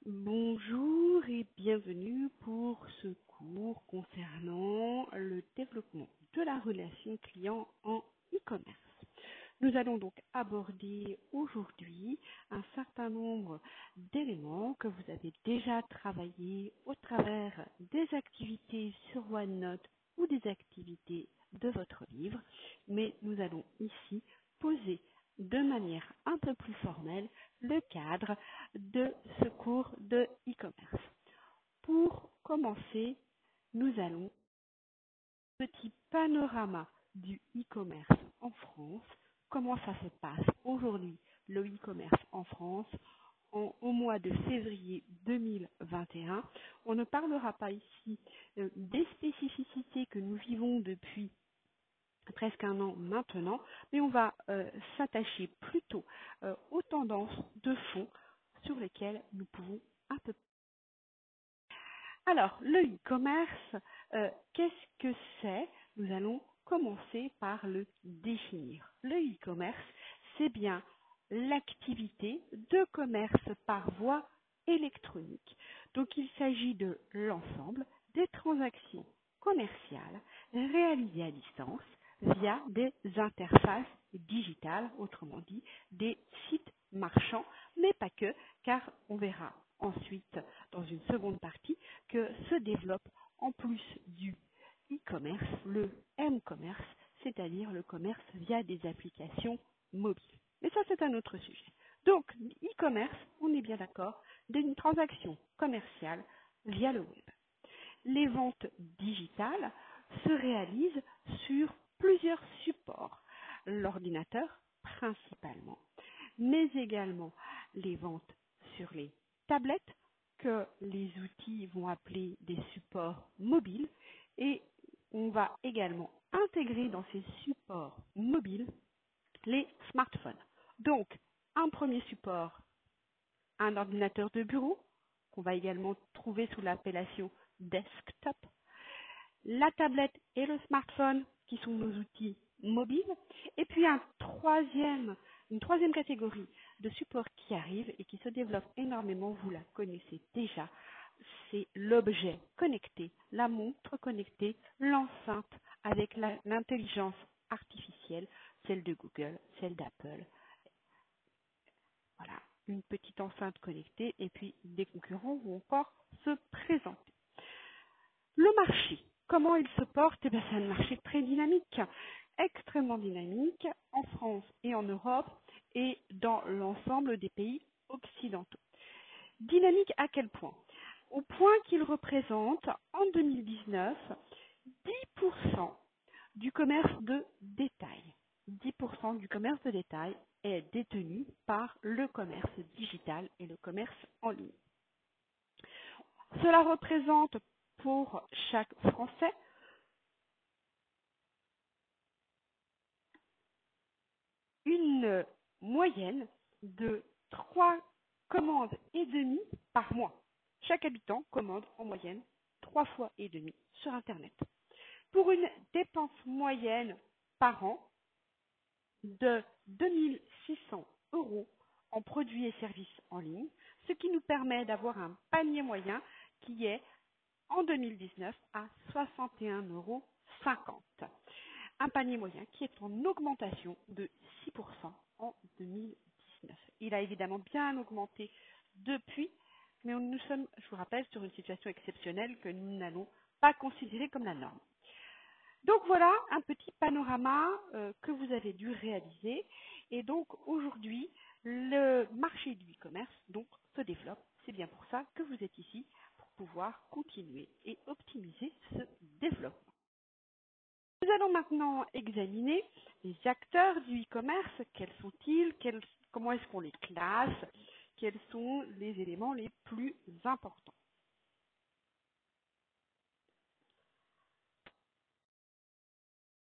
Bonjour et bienvenue pour ce cours concernant le développement de la relation client en e-commerce. Nous allons donc aborder aujourd'hui un certain nombre d'éléments que vous avez déjà travaillés au travers des activités sur OneNote ou des activités de votre livre, mais nous allons ici poser de manière un peu plus formelle le cadre de ce cours de e-commerce. Pour commencer, nous allons petit panorama du e-commerce en France, comment ça se passe aujourd'hui le e-commerce en France au mois de février 2021. On ne parlera pas ici des spécificités que nous vivons depuis presque un an maintenant, mais on va s'attacher plutôt aux tendances de fond sur lesquelles nous pouvons un peu. Alors, le e-commerce, qu'est-ce que c'est? Nous allons commencer par le définir. Le e-commerce, c'est bien l'activité de commerce par voie électronique. Donc, il s'agit de l'ensemble des transactions commerciales réalisées à distance via des interfaces digitales, autrement dit des sites marchands, mais pas que, car on verra ensuite dans une seconde partie que se développe en plus du e-commerce, le m-commerce, c'est-à-dire le commerce via des applications mobiles. Mais ça, c'est un autre sujet. Donc, e-commerce, on est bien d'accord, d'une transaction commerciale via le web. Les ventes digitales se réalisent sur plusieurs supports, l'ordinateur principalement, mais également les ventes sur les tablettes que les outils vont appeler des supports mobiles et on va également intégrer dans ces supports mobiles les smartphones. Donc, un premier support, un ordinateur de bureau, qu'on va également trouver sous l'appellation desktop, la tablette et le smartphone, qui sont nos outils mobiles, et puis une troisième catégorie de supports qui arrive et qui se développe énormément, vous la connaissez déjà, c'est l'objet connecté, la montre connectée, l'enceinte avec l'intelligence artificielle, celle de Google, celle d'Apple. Voilà, une petite enceinte connectée et puis des concurrents vont encore se présenter. Le marché, comment il se porte? C'est un marché très dynamique, extrêmement dynamique en France et en Europe et dans l'ensemble des pays occidentaux. Dynamique à quel point? Au point qu'il représente en 2019 10% du commerce de détail. 10% du commerce de détail est détenu par le commerce digital et le commerce en ligne. Cela représente pour chaque Français une moyenne de 3 commandes et demie par mois. Chaque habitant commande en moyenne 3 fois et demi sur Internet. Pour une dépense moyenne par an de 2 600 € en produits et services en ligne, ce qui nous permet d'avoir un panier moyen qui est en 2019 à 61,50 €. Un panier moyen qui est en augmentation de 6% en 2019. Il a évidemment bien augmenté depuis, mais nous sommes, je vous rappelle, sur une situation exceptionnelle que nous n'allons pas considérer comme la norme. Donc voilà un petit panorama que vous avez dû réaliser. Et donc aujourd'hui, le marché du e-commerce donc se développe. C'est bien pour ça que vous êtes ici, pour pouvoir continuer et optimiser ce développement. Nous allons maintenant examiner les acteurs du e-commerce. Quels sont-ils? Comment est-ce qu'on les classe? Quels sont les éléments les plus importants?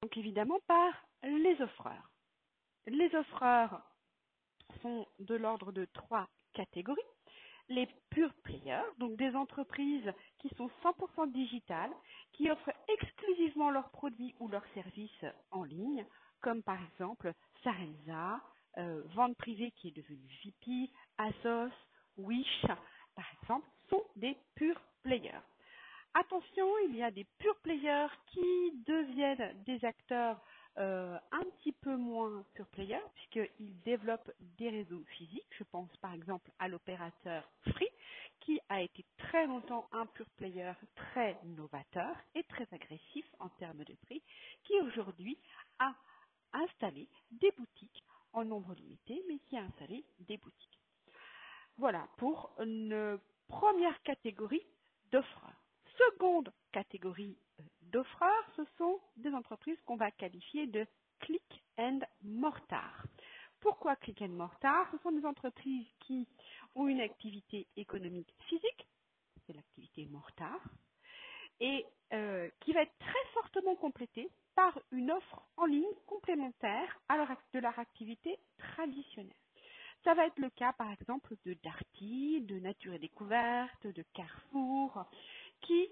Donc évidemment par les offreurs. Les offreurs sont de l'ordre de 3 catégories. Les pure players, donc des entreprises qui sont 100% digitales, qui offrent exclusivement leurs produits ou leurs services en ligne, comme par exemple Sarenza, Vente Privée qui est devenue VP, Asos, Wish, par a des pure players qui deviennent des acteurs un petit peu moins pure players, puisqu'ils développent des réseaux physiques. Je pense par exemple à l'opérateur Free, qui a été très longtemps un pure player très novateur et très agressif en termes de prix, qui aujourd'hui a installé des boutiques en nombre limité, mais qui a installé des boutiques. Voilà pour une première catégorie d'offreurs. Seconde catégorie d'offreurs, ce sont des entreprises qu'on va qualifier de click and mortar. Pourquoi click and mortar? Ce sont des entreprises qui ont une activité économique physique, c'est l'activité mortar, et qui va être très fortement complétée par une offre en ligne complémentaire de leur activité traditionnelle. Ça va être le cas, par exemple, de Darty, de Nature et Découverte, de Carrefour, qui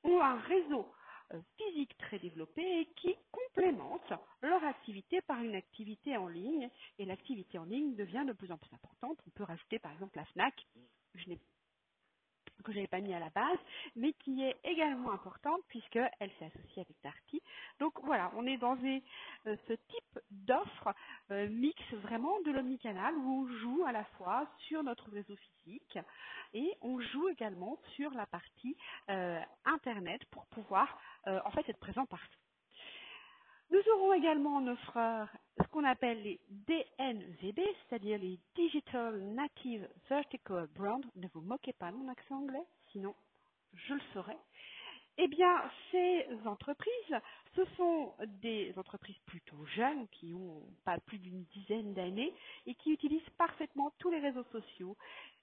ont un réseau physique très développé et qui complémentent leur activité par une activité en ligne. Et l'activité en ligne devient de plus en plus importante. On peut rajouter, par exemple, la FNAC. Que je n'avais pas mis à la base, mais qui est également importante puisqu'elle s'est associée avec Darty. Donc voilà, on est dans ce type d'offre mix vraiment de l'omnicanal où on joue à la fois sur notre réseau physique et on joue également sur la partie Internet pour pouvoir en fait être présent partout. Nous aurons également en offreur ce qu'on appelle les DNVB, c'est-à-dire les Digital Native Vertical Brand. Ne vous moquez pas de mon accent anglais, sinon je le saurais. Eh bien, ces entreprises, ce sont des entreprises plutôt jeunes qui ont pas plus d'une dizaine d'années et qui utilisent parfaitement tous les réseaux sociaux,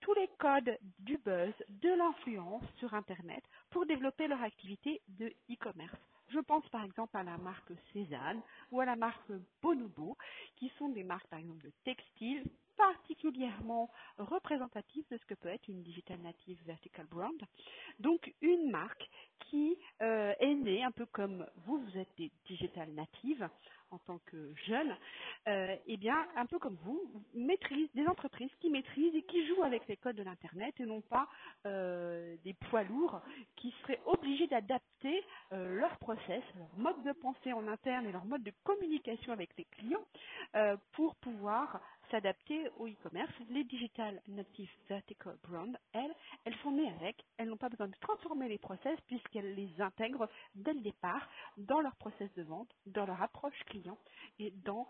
tous les codes du buzz, de l'influence sur Internet pour développer leur activité de e-commerce. Je pense par exemple à la marque Cézanne ou à la marque Bonobo, qui sont des marques par exemple de textiles particulièrement représentatives de ce que peut être une Digital Native Vertical Brand. Donc une marque qui est née un peu comme vous êtes des Digital Natives en tant que jeunes, eh bien un peu comme vous, maîtrisent des entreprises qui maîtrisent et qui jouent avec les codes de l'Internet et non pas des poids lourds qui seraient obligés d'adapter leur process, leur mode de pensée en interne et leur mode de communication avec les clients pour pouvoir s'adapter au e-commerce. Les Digital Native Vertical Brand, elles sont nées avec, elles n'ont pas besoin de transformer les process puisqu'elles les intègrent dès le départ dans leur process de vente, dans leur approche client et dans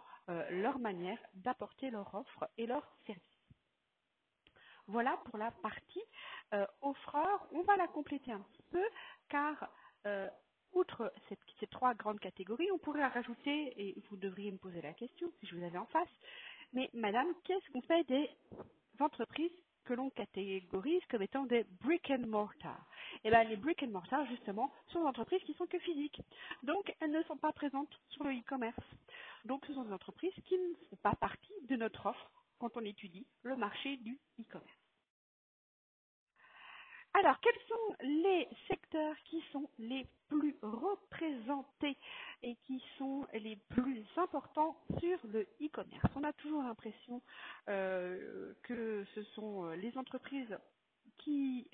leur manière d'apporter leur offre et leur service. Voilà pour la partie offreur. On va la compléter un petit peu car outre ces trois grandes catégories, on pourrait rajouter, et vous devriez me poser la question si je vous avais en face, mais madame, qu'est-ce qu'on fait des entreprises que l'on catégorise comme étant des brick and mortar? Eh bien, les brick and mortar, justement, sont des entreprises qui sont que physiques. Donc, elles ne sont pas présentes sur le e-commerce. Donc, ce sont des entreprises qui ne font pas partie de notre offre quand on étudie le marché du e-commerce. Alors, quels sont les secteurs qui sont les plus représentés et qui sont les plus importants sur le e-commerce? On a toujours l'impression que ce sont les entreprises qui,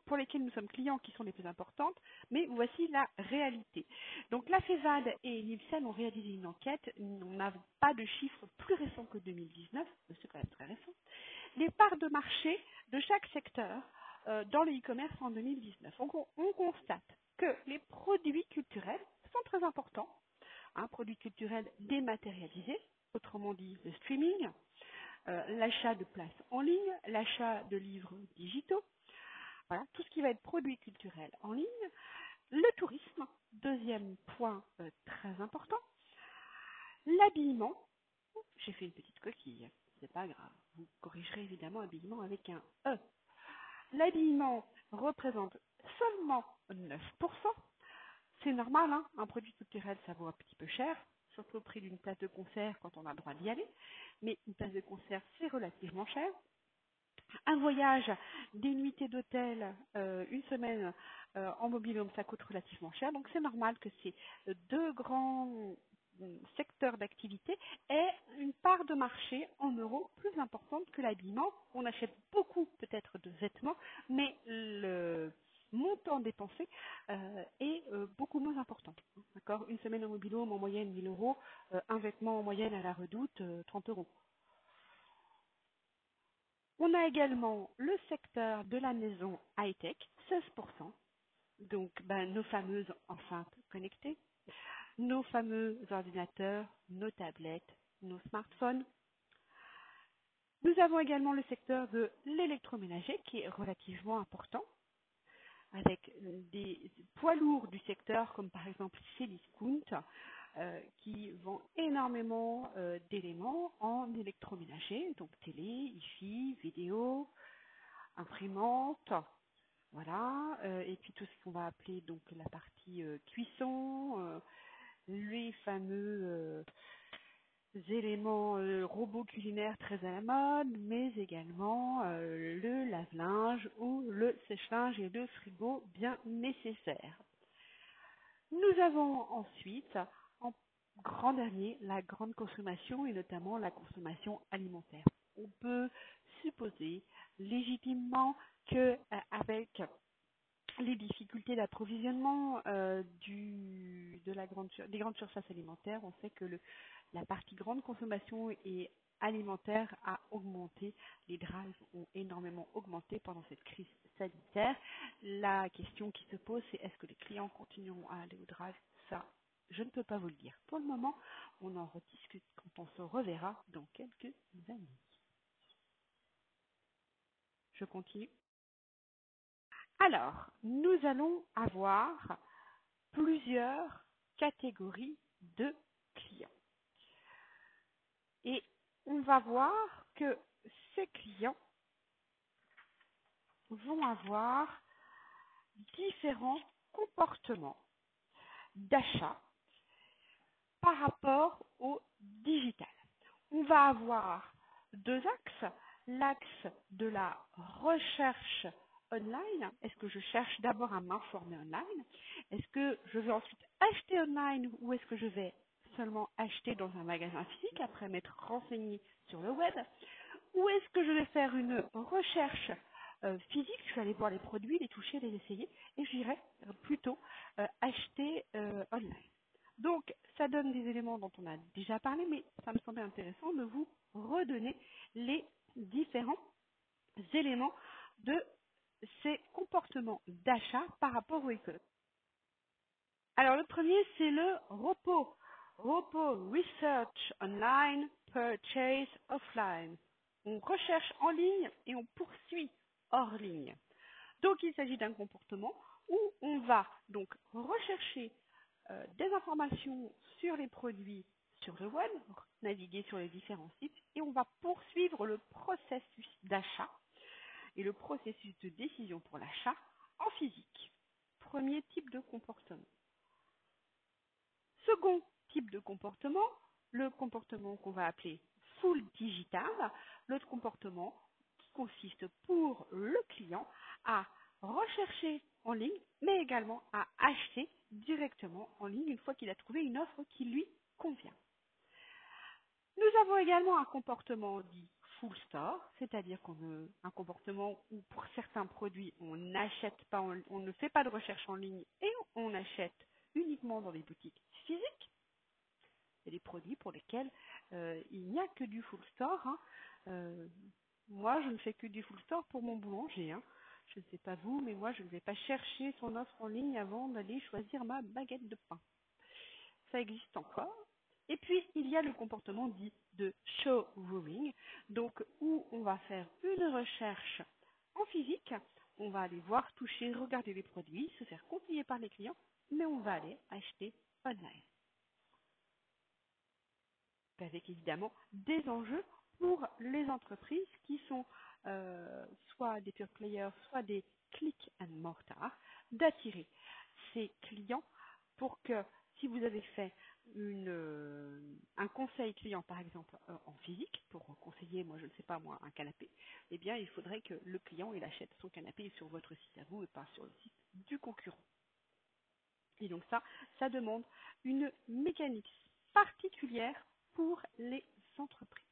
pour lesquelles nous sommes clients qui sont les plus importantes, mais voici la réalité. Donc la FEVAD et Nielsen ont réalisé une enquête, on n'a pas de chiffres plus récents que 2019, mais c'est quand même très récent, les parts de marché de chaque secteur dans le e-commerce en 2019. Donc on constate que les produits culturels sont très importants, un produit culturel dématérialisé, autrement dit le streaming, l'achat de places en ligne, l'achat de livres digitaux, voilà, tout ce qui va être produit culturel en ligne, le tourisme, deuxième point très important, l'habillement, j'ai fait une petite coquille, c'est pas grave, vous corrigerez évidemment habillement avec un E. L'habillement représente seulement 9%, c'est normal, hein, un produit culturel ça vaut un petit peu cher, surtout au prix d'une place de concert quand on a le droit d'y aller, mais une place de concert c'est relativement cher. Un voyage, des nuitées d'hôtel, une semaine en mobil-home, ça coûte relativement cher. Donc c'est normal que ces deux grands secteurs d'activité aient une part de marché en euros plus importante que l'habillement. On achète beaucoup peut-être de vêtements, mais montant dépensé est beaucoup moins important. D'accord, une semaine au mobil-home en moyenne 1000 euros, un vêtement en moyenne à la Redoute 30 euros. On a également le secteur de la maison high-tech, 16%. Donc, nos fameuses enceintes connectées, nos fameux ordinateurs, nos tablettes, nos smartphones. Nous avons également le secteur de l'électroménager qui est relativement important, avec des poids lourds du secteur comme par exemple Cdiscount qui vend énormément d'éléments en électroménager, donc télé, hi-fi, vidéo, imprimante, voilà, et puis tout ce qu'on va appeler donc la partie cuisson, les fameux éléments robots culinaires très à la mode, mais également le lave-linge ou le sèche-linge et le frigo bien nécessaires. Nous avons ensuite, en grand dernier, la grande consommation et notamment la consommation alimentaire. On peut supposer légitimement que avec les difficultés d'approvisionnement des grandes surfaces alimentaires, on sait que la partie grande consommation et alimentaire a augmenté. Les drives ont énormément augmenté pendant cette crise sanitaire. La question qui se pose, c'est est-ce que les clients continueront à aller au drive? Ça, je ne peux pas vous le dire. Pour le moment, on en rediscute quand on se reverra dans quelques années. Je continue. Alors, nous allons avoir plusieurs catégories de clients. Et on va voir que ces clients vont avoir différents comportements d'achat par rapport au digital. On va avoir deux axes. L'axe de la recherche online. Est-ce que je cherche d'abord à m'informer online? Est-ce que je vais ensuite acheter online ou est-ce que je vais seulement acheter dans un magasin physique après m'être renseigné sur le web? Ou est-ce que je vais faire une recherche physique? Je vais aller voir les produits, les toucher, les essayer et j'irai plutôt acheter online. Donc, ça donne des éléments dont on a déjà parlé, mais ça me semblait intéressant de vous redonner les différents éléments de ces comportements d'achat par rapport au e-commerce. Alors, le premier, c'est le ROPO. ROPO, Research Online, Purchase Offline. On recherche en ligne et on poursuit hors ligne. Donc, il s'agit d'un comportement où on va donc rechercher des informations sur les produits sur le web, naviguer sur les différents sites et on va poursuivre le processus d'achat et le processus de décision pour l'achat en physique. Premier type de comportement. Second type de comportement, le comportement qu'on va appeler full digital, le comportement qui consiste pour le client à rechercher en ligne, mais également à acheter directement en ligne une fois qu'il a trouvé une offre qui lui convient. Nous avons également un comportement dit full store, c'est-à-dire un comportement où pour certains produits on n'achète pas, on ne fait pas de recherche en ligne et on achète uniquement dans des boutiques physiques. Il y a des produits pour lesquels il n'y a que du full store. Hein. Moi, je ne fais que du full store pour mon boulanger. Hein. Je ne sais pas vous, mais moi, je ne vais pas chercher son offre en ligne avant d'aller choisir ma baguette de pain. Ça existe encore. Et puis, il y a le comportement dit de showrooming, donc où on va faire une recherche en physique, on va aller voir, toucher, regarder les produits, se faire conseiller par les clients, mais on va aller acheter online. Avec évidemment des enjeux pour les entreprises qui sont soit des pure players, soit des click and mortar, d'attirer ces clients pour que si vous avez fait un conseil client par exemple en physique, pour conseiller, moi je ne sais pas moi, un canapé, eh bien il faudrait que le client il achète son canapé sur votre site à vous et pas sur le site du concurrent. Et donc ça demande une mécanique particulière pour les entreprises.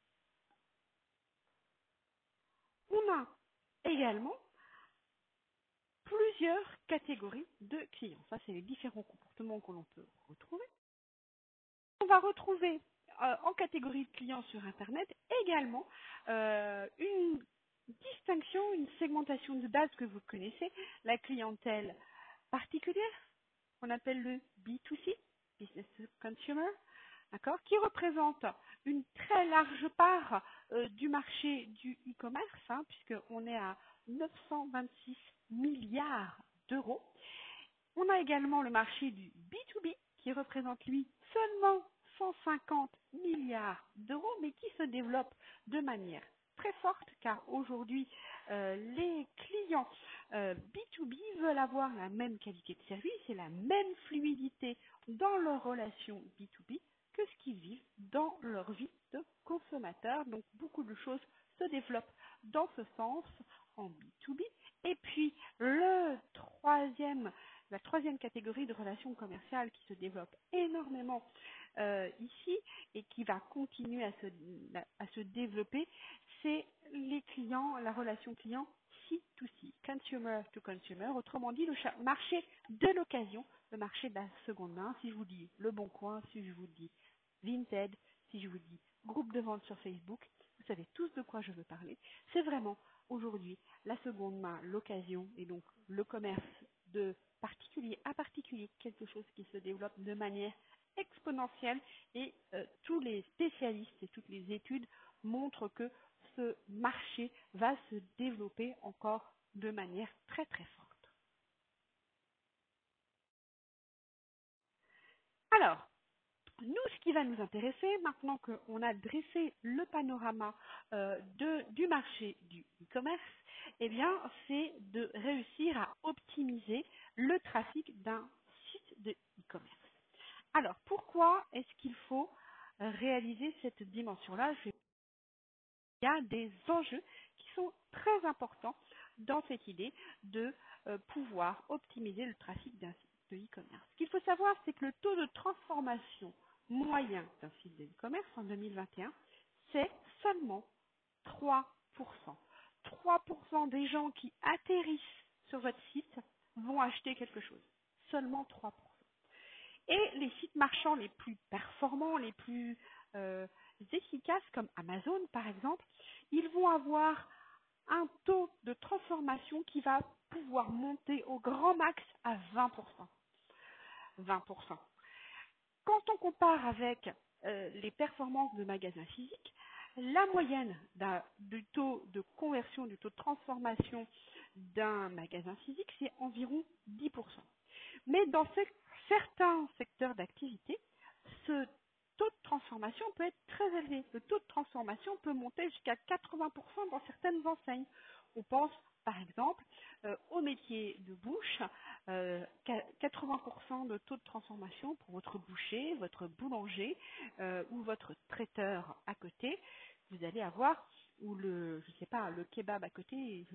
On a également plusieurs catégories de clients. Ça, c'est les différents comportements que l'on peut retrouver. On va retrouver en catégorie de clients sur Internet également une distinction, une segmentation de base que vous connaissez, la clientèle particulière, qu'on appelle le B2C, Business to Consumer, d'accord, qui représente une très large part du marché du e-commerce, hein, puisqu'on est à 926 milliards d'euros. On a également le marché du B2B qui représente lui seulement 150 milliards d'euros, mais qui se développe de manière très forte car aujourd'hui les clients B2B veulent avoir la même qualité de service et la même fluidité dans leurs relations B2B que ce qu'ils vivent dans leur vie de consommateur. Donc beaucoup de choses se développent dans ce sens en B2B. Et puis la troisième catégorie de relations commerciales qui se développe énormément ici et qui va continuer à se développer, c'est les clients, la relation client C2C, consumer to consumer, autrement dit le marché de l'occasion, le marché de la seconde main. Si je vous dis Le Bon Coin, si je vous dis Vinted, si je vous dis groupe de vente sur Facebook, vous savez tous de quoi je veux parler. C'est vraiment aujourd'hui la seconde main, l'occasion et donc le commerce de particulier à particulier, quelque chose qui se développe de manière exponentielle et tous les spécialistes et toutes les études montrent que ce marché va se développer encore de manière très très forte. Alors, nous, ce qui va nous intéresser, maintenant qu'on a dressé le panorama du marché du e-commerce, eh bien, c'est de réussir à optimiser le trafic d'un site de e-commerce. Alors, pourquoi est-ce qu'il faut réaliser cette dimension-là? Il y a des enjeux qui sont très importants dans cette idée de pouvoir optimiser le trafic d'un site de e-commerce. Ce qu'il faut savoir, c'est que le taux de transformation moyen d'un site de e-commerce en 2021, c'est seulement 3%. 3% des gens qui atterrissent sur votre site vont acheter quelque chose. Seulement 3%. Et les sites marchands les plus performants, les plus efficaces, comme Amazon par exemple, ils vont avoir un taux de transformation qui va pouvoir monter au grand max à 20%. 20%. Quand on compare avec les performances de magasins physiques, la moyenne du taux de conversion, du taux de transformation d'un magasin physique, c'est environ 10%. Mais dans certains secteurs d'activité, ce taux de transformation peut être très élevé. Le taux de transformation peut monter jusqu'à 80% dans certaines enseignes. On pense par exemple au métier de bouche, 80% de taux de transformation pour votre boucher, votre boulanger ou votre traiteur à côté. Vous allez avoir, ou je sais pas, le kebab à côté,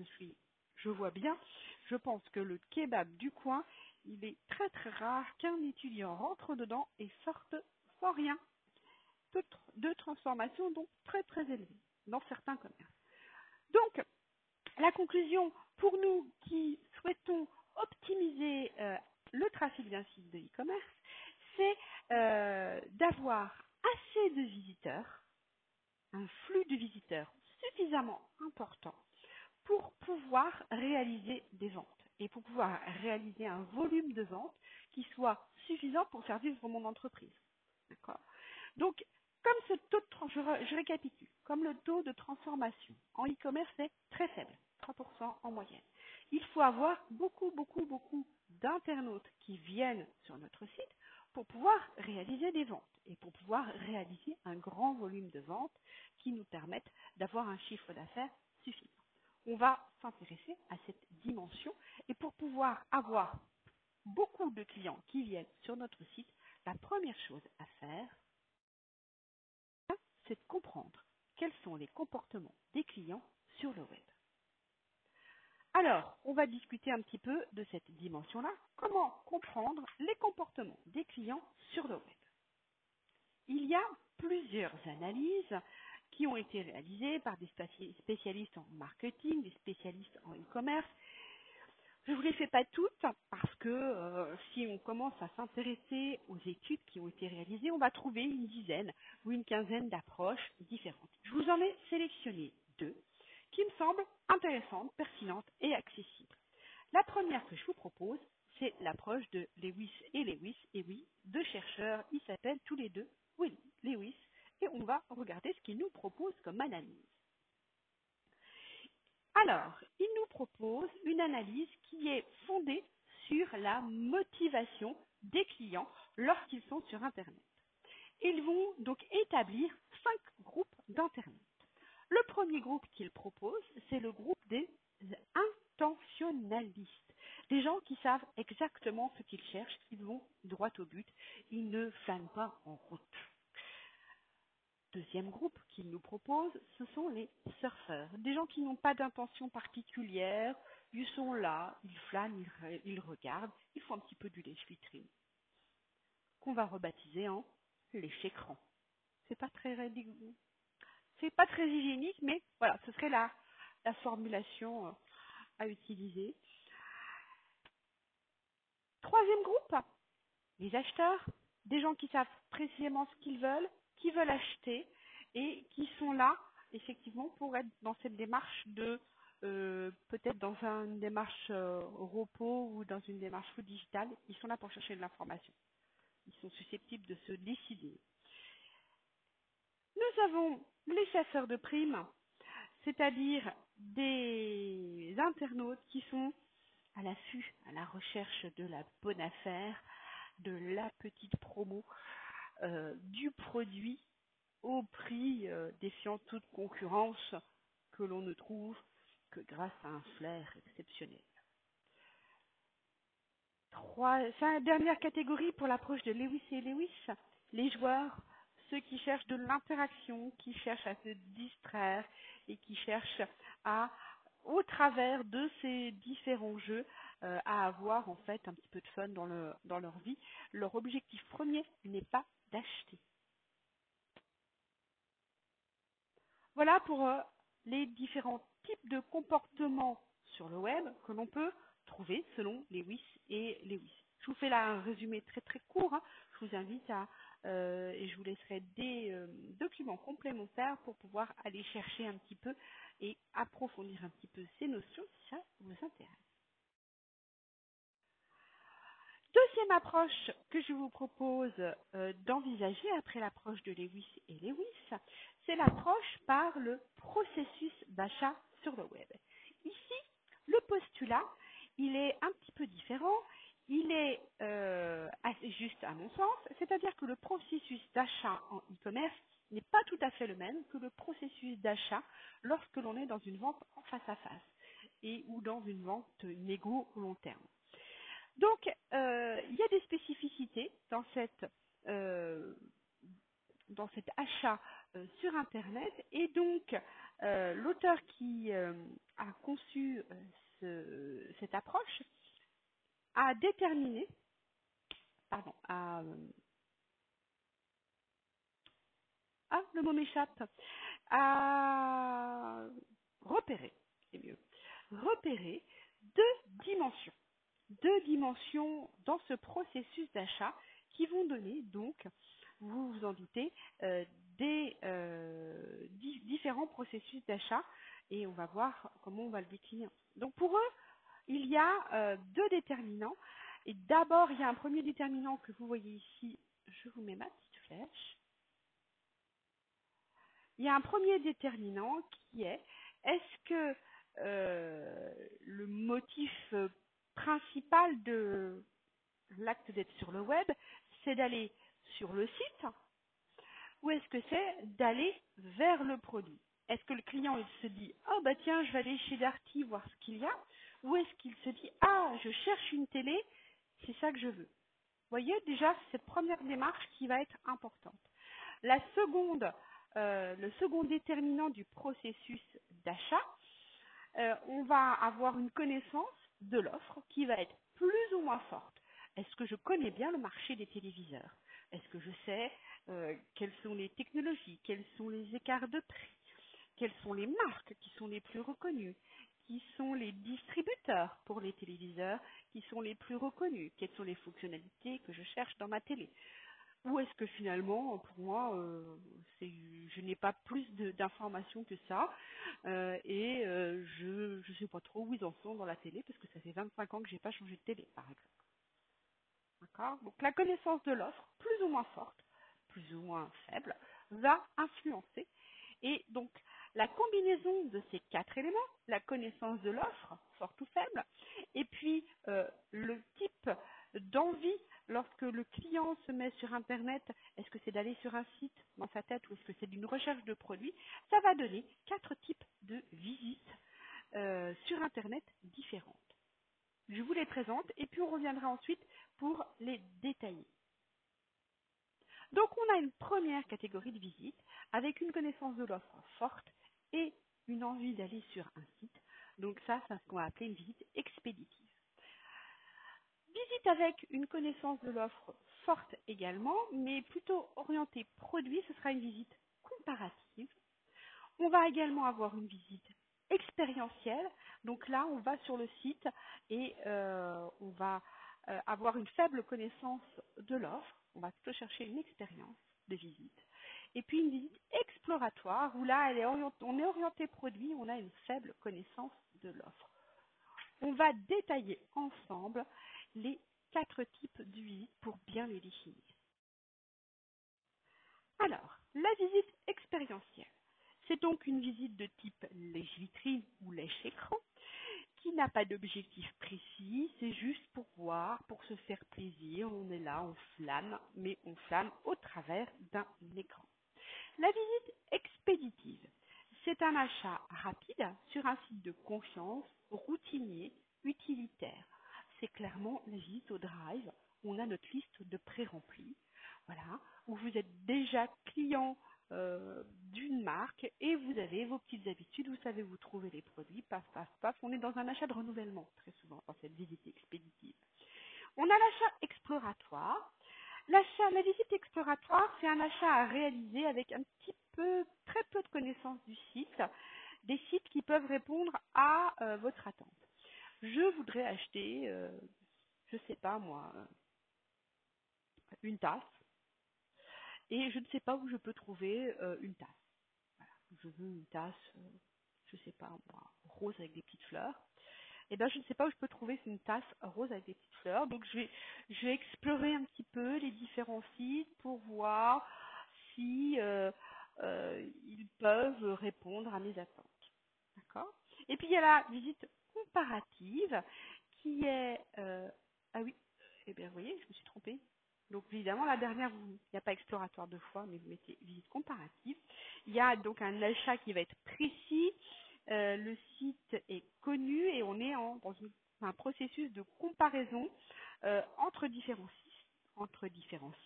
je vois bien, je pense que le kebab du coin, il est très très rare qu'un étudiant rentre dedans et sorte sans rien. Taux de transformation donc très très élevé dans certains commerces. Donc, la conclusion pour nous qui souhaitons optimiser le trafic d'un site de e-commerce, c'est d'avoir assez de visiteurs, un flux de visiteurs suffisamment important pour pouvoir réaliser des ventes et pour pouvoir réaliser un volume de vente qui soit suffisant pour faire vivre mon entreprise. D'accord ? Donc, comme ce taux je récapitule, comme le taux de transformation en e-commerce est très faible, 3% en moyenne, il faut avoir beaucoup d'internautes qui viennent sur notre site pour pouvoir réaliser des ventes et pour pouvoir réaliser un grand volume de ventes qui nous permettent d'avoir un chiffre d'affaires suffisant. On va s'intéresser à cette dimension et pour pouvoir avoir beaucoup de clients qui viennent sur notre site, la première chose à faire, c'est de comprendre quels sont les comportements des clients sur le web. Alors, on va discuter un petit peu de cette dimension-là. Comment comprendre les comportements des clients sur le web? Il y a plusieurs analyses qui ont été réalisées par des spécialistes en marketing, des spécialistes en e-commerce, Je ne vous les fais pas toutes parce que si on commence à s'intéresser aux études qui ont été réalisées, on va trouver une dizaine ou une quinzaine d'approches différentes. Je vous en ai sélectionné deux qui me semblent intéressantes, pertinentes et accessibles. La première que je vous propose, c'est l'approche de Lewis et Lewis. Et oui, deux chercheurs, ils s'appellent tous les deux Lewis. Et on va regarder ce qu'ils nous proposent comme analyse. Alors, ils nous proposent une analyse qui est fondée sur la motivation des clients lorsqu'ils sont sur Internet. Ils vont donc établir 5 groupes d'Internet. Le premier groupe qu'ils proposent, c'est le groupe des intentionnalistes. Des gens qui savent exactement ce qu'ils cherchent, ils vont droit au but, ils ne flânent pas en route. Deuxième groupe qu'ils nous proposent, ce sont les surfeurs. Des gens qui n'ont pas d'intention particulière, ils sont là, ils flânent, ils regardent, ils font un petit peu du lèche-vitrine, qu'on va rebaptiser en lèche-écran. C'est pas très hygiénique, mais voilà, ce serait la formulation à utiliser. Troisième groupe, les acheteurs, des gens qui savent précisément ce qu'ils veulent, qui veulent acheter et qui sont là effectivement pour être dans cette démarche de peut-être dans une démarche repos ou dans une démarche full digitale, ils sont là pour chercher de l'information. Ils sont susceptibles de se décider. Nous avons les chasseurs de primes, c'est-à-dire des internautes qui sont à l'affût, à la recherche de la bonne affaire, de la petite promo, du produit au prix défiant toute concurrence que l'on ne trouve que grâce à un flair exceptionnel. Dernière catégorie pour l'approche de Lewis et Lewis, les joueurs, ceux qui cherchent de l'interaction, qui cherchent à se distraire et qui cherchent à, au travers de ces différents jeux, à avoir en fait un petit peu de fun dans leur vie. Leur objectif premier n'est pas d'acheter. Voilà pour les différents types de comportements sur le web que l'on peut trouver selon Lewis et Lewis. Je vous fais là un résumé très très court. Hein. Je vous invite à, et je vous laisserai des documents complémentaires pour pouvoir aller chercher un petit peu et approfondir un petit peu ces notions si ça vous intéresse. Deuxième approche que je vous propose d'envisager après l'approche de Lewis et Lewis, c'est l'approche par le processus d'achat sur le web. Ici, le postulat, il est un petit peu différent, il est assez juste à mon sens, c'est-à-dire que le processus d'achat en e-commerce n'est pas tout à fait le même que le processus d'achat lorsque l'on est dans une vente en face à face et ou dans une vente négo au long terme. Donc, il y a des spécificités dans cet achat sur Internet et donc l'auteur qui a conçu cette approche a déterminé, le mot m'échappe, a repéré, c'est mieux, repéré deux dimensions dans ce processus d'achat qui vont donner donc, vous vous en doutez, différents processus d'achat et on va voir comment on va le décliner. Donc pour eux, il y a deux déterminants et d'abord il y a un premier déterminant que vous voyez ici, je vous mets ma petite flèche. Il y a un premier déterminant qui est, est-ce que le motif principal de l'acte d'être sur le web, c'est d'aller sur le site ou est-ce que c'est d'aller vers le produit? Est-ce que le client il se dit oh bah tiens je vais aller chez Darty voir ce qu'il y a ou est-ce qu'il se dit ah je cherche une télé, c'est ça que je veux? Vous voyez déjà cette première démarche qui va être importante. La seconde, le second déterminant du processus d'achat, on va avoir une connaissance de l'offre qui va être plus ou moins forte. Est-ce que je connais bien le marché des téléviseurs? Est-ce que je sais quelles sont les technologies, quels sont les écarts de prix, quelles sont les marques qui sont les plus reconnues, qui sont les distributeurs pour les téléviseurs, qui sont les plus reconnus, quelles sont les fonctionnalités que je cherche dans ma télé. Ou est-ce que finalement, pour moi, je n'ai pas plus d'informations que ça et je ne sais pas trop où ils en sont dans la télé parce que ça fait 25 ans que j'ai pas changé de télé, par exemple. D'accord? Donc la connaissance de l'offre, plus ou moins forte, plus ou moins faible, va influencer. Et donc la combinaison de ces quatre éléments, la connaissance de l'offre, forte ou faible, et puis le type d'envie lorsque le client se met sur Internet, est-ce que c'est d'aller sur un site dans sa tête ou est-ce que c'est d'une recherche de produits, ça va donner quatre types de visites sur Internet différentes. Je vous les présente et puis on reviendra ensuite pour les détailler. Donc on a une première catégorie de visite avec une connaissance de l'offre forte et une envie d'aller sur un site. Donc ça, c'est ce qu'on va appeler une visite expéditive. Visite avec une connaissance de l'offre forte également, mais plutôt orientée produit, ce sera une visite comparative. On va également avoir une visite expérientielle. Donc là, on va sur le site et on va avoir une faible connaissance de l'offre. On va plutôt chercher une expérience de visite. Et puis une visite exploratoire où là, on est orienté produit, on a une faible connaissance de l'offre. On va détailler ensemble les quatre types de visites pour bien les définir. Alors, la visite expérientielle. C'est donc une visite de type lèche-vitrine ou lèche-écran qui n'a pas d'objectif précis, c'est juste pour voir, pour se faire plaisir. On est là, on flâne, mais on flâne au travers d'un écran. La visite expéditive, c'est un achat rapide sur un site de confiance, routinier, utilitaire. C'est clairement la visite au drive où on a notre liste de pré-remplis, voilà, où vous êtes déjà client d'une marque et vous avez vos petites habitudes, vous savez vous trouver les produits, paf, paf, paf. On est dans un achat de renouvellement très souvent dans cette visite expéditive. On a l'achat exploratoire. La visite exploratoire, c'est un achat à réaliser avec un petit peu, très peu de connaissances du site, des sites qui peuvent répondre à votre attente. Je voudrais acheter, je sais pas moi, une tasse, et je ne sais pas où je peux trouver une tasse. Voilà. Je veux une tasse, je sais pas moi, rose avec des petites fleurs. Et ben je ne sais pas où je peux trouver une tasse rose avec des petites fleurs. Donc je vais explorer un petit peu les différents sites pour voir si ils peuvent répondre à mes attentes. D'accord? Et puis il y a la visite comparative qui est ah oui, eh bien vous voyez, je me suis trompée. Donc évidemment la dernière, il n'y a pas exploratoire deux fois, mais vous mettez visite comparative. Il y a donc un achat qui va être précis. Le site est connu et on est dans un processus de comparaison entre différents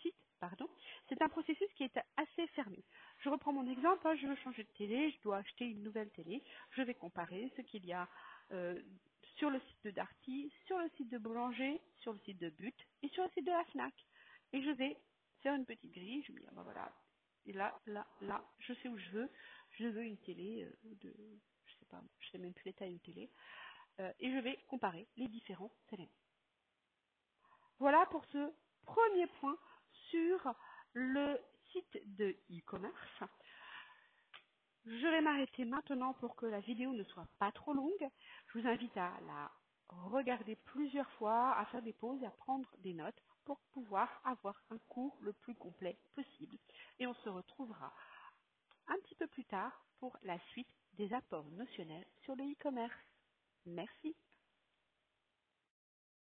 sites. Pardon. C'est un processus qui est assez fermé. Je reprends mon exemple, hein, je veux changer de télé, je dois acheter une nouvelle télé, je vais comparer ce qu'il y a sur le site de Darty, sur le site de Boulanger, sur le site de But et sur le site de la Fnac. Et je vais faire une petite grille, je me dis, ah ben voilà, et là, je sais où je veux une télé je sais pas, je sais même plus l'état d'une télé, et je vais comparer les différents éléments. Voilà pour ce premier point sur le site de e-commerce. Je vais m'arrêter maintenant pour que la vidéo ne soit pas trop longue. Je vous invite à la regarder plusieurs fois, à faire des pauses et à prendre des notes pour pouvoir avoir un cours le plus complet possible. Et on se retrouvera un petit peu plus tard pour la suite des apports notionnels sur le e-commerce. Merci.